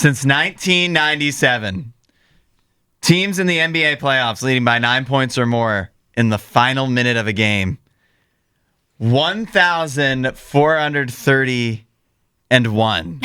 Since 1997, teams in the NBA playoffs leading by 9 points or more in the final minute of a game. 1,431.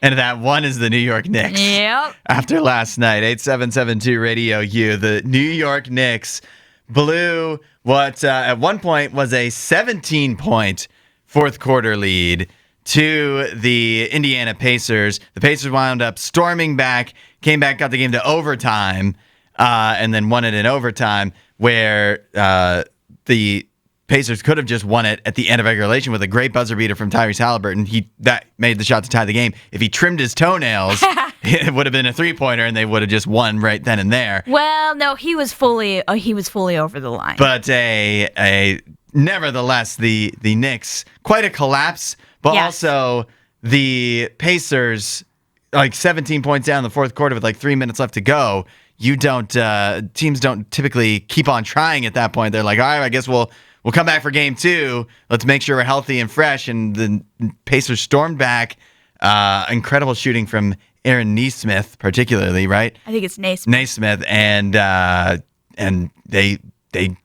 And that one is the New York Knicks. Yep. After last night, 8772 Radio U, the New York Knicks blew what at one point was a 17-point fourth quarter lead to the Indiana Pacers. The Pacers wound up storming back, came back, got the game to overtime, and then won it in overtime, where the Pacers could have just won it at the end of regulation with a great buzzer beater from Tyrese Halliburton. That made the shot to tie the game. If he trimmed his toenails, it would have been a three-pointer, and they would have just won right then and there. Well, no, he was fully over the line. But nevertheless, the Knicks, quite a collapse, but also the Pacers, like 17 points down in the fourth quarter with like 3 minutes left to go. Teams don't typically keep on trying at that point. They're like, all right, I guess we'll come back for game two. Let's make sure we're healthy and fresh. And the Pacers stormed back. Incredible shooting from Aaron Nesmith, particularly, right? I think it's Naismith. Naismith, and they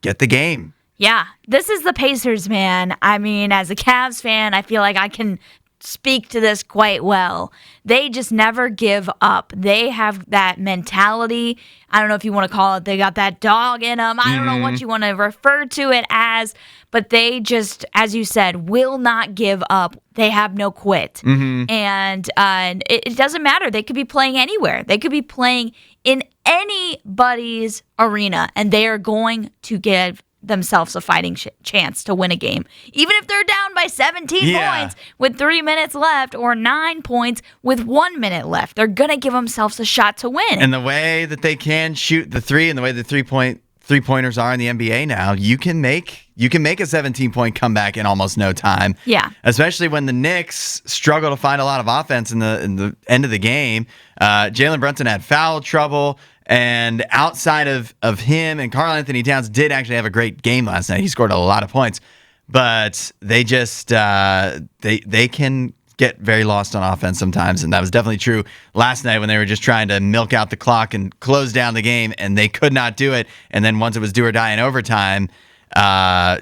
get the game. Yeah, this is the Pacers, man. I mean, as a Cavs fan, I feel like I can speak to this quite well. They just never give up. They have that mentality. I don't know if you want to call it, they got that dog in them. I don't know what you want to refer to it as, but they just, as you said, will not give up. They have no quit. And it doesn't matter. They could be playing anywhere. They could be playing in anybody's arena, and they are going to give themselves a fighting chance to win a game. Even if they're down by 17 points with 3 minutes left, or 9 points with 1 minute left, they're going to give themselves a shot to win. And the way that they can shoot the three, and the way the three-pointers are in the NBA now, you can make a 17-point comeback in almost no time. Yeah. Especially when the Knicks struggle to find a lot of offense in the end of the game. Jalen Brunson had foul trouble. And outside of him, and Karl Anthony Towns did actually have a great game last night. He scored a lot of points, but they just they can get very lost on offense sometimes, and that was definitely true last night when they were just trying to milk out the clock and close down the game, and they could not do it. And then once it was do or die in overtime,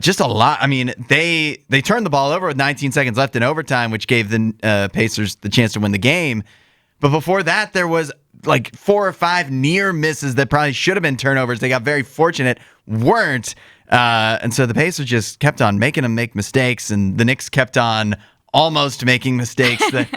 just a lot. I mean, they turned the ball over with 19 seconds left in overtime, which gave the Pacers the chance to win the game. But before that, there was like 4 or 5 near misses that probably should have been turnovers. They got very fortunate, weren't. And so the Pacers just kept on making them make mistakes, and the Knicks kept on almost making mistakes that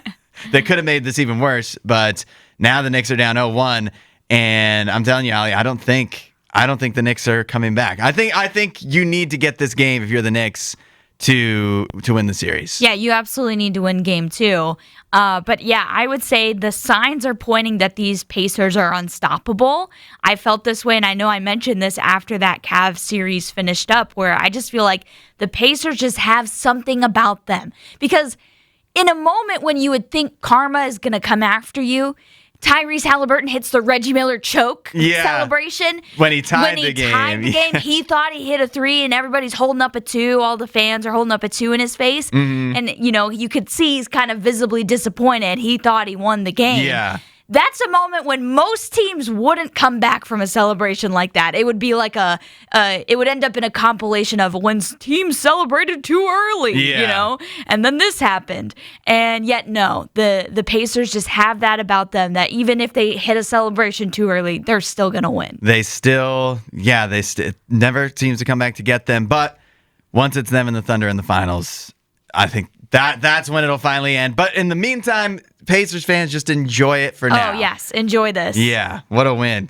could have made this even worse. But now the Knicks are down 0-1, and I'm telling you, Aly, I don't think the Knicks are coming back. I think you need to get this game if you're the Knicks to win the series. Yeah, you absolutely need to win game two. But yeah, I would say the signs are pointing that these Pacers are unstoppable. I felt this way, and I know I mentioned this after that Cavs series finished up, where I just feel like the Pacers just have something about them. Because in a moment when you would think karma is going to come after you, Tyrese Halliburton hits the Reggie Miller choke celebration. When he tied the game. He thought he hit a 3, and everybody's holding up a 2. All the fans are holding up a 2 in his face. And, you could see he's kind of visibly disappointed. He thought he won the game. Yeah. That's a moment when most teams wouldn't come back from a celebration like that. It would be like it would end up in a compilation of when teams celebrated too early, and then this happened. And yet, no, the Pacers just have that about them, that even if they hit a celebration too early, they're still going to win. It never seems to come back to get them. But once it's them and the Thunder in the finals, I think that's when it'll finally end. But in the meantime, Pacers fans, just enjoy it for now. Oh, yes. Enjoy this. Yeah. What a win.